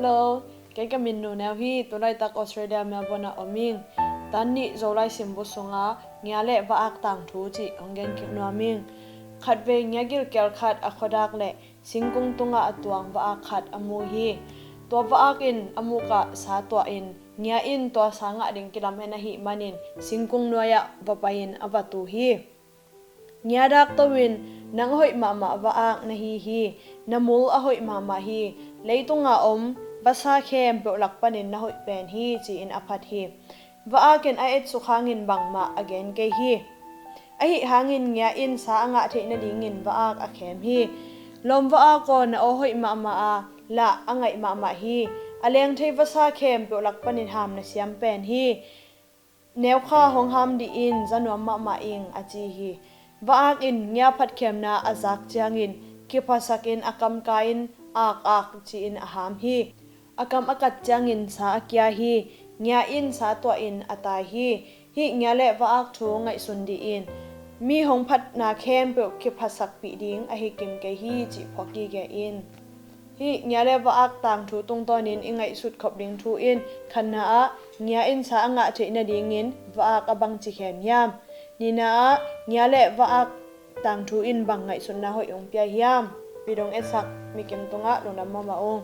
Hello, cái mình nụ nèo hi tôi lại tak Australia Melbourne ở mình. Tan ni zo lai simbu sunga nghe lệ và ak tang thu chi ongen ki no mình. Khat ve nya gil kel khat akhodak le singkung tunga atuang và ak khat amu hi. To và ak in amu ka sa to in nya in to sanga ding kilam hena hi manin singkung noya va pain avatu hi. Nya dak to win nang hoi mama và ak na hi namul a hoi mama hi leitunga basa khem bo lakpanin na hoi pen hi chi in aphat hi wa aken a et su khangin bangma again ke hi a hi hangin nya in sa anga theina dingin wa ak a khem hi lom wa a ko na o hoi mama a la angai mama hi aleng thei basa khem bo lakpanin ham na siam pen hi neu kha hong ham di in zanwa mama ing achi hi wa ak in nya phat khem na azak changin ki phasakin akam kain ak chi in aham hi akam akat changin sa akya hi nya in sa to in atai hi nya le wa ak thu ngai sundi in mi hong phat na khem pe ki phasak pi ding a hi kim ke hi chi phoki ge in hi nya le wa ak tang thu tung ton in ingai sut khop ding thu in khanna a nya in sa anga theina ding in wa ak abang chi khem yam nina a nya le wa ak tang thu in bang ngai sun na hoi ong pya hiam pidong esak mikim tunga lunam mama ong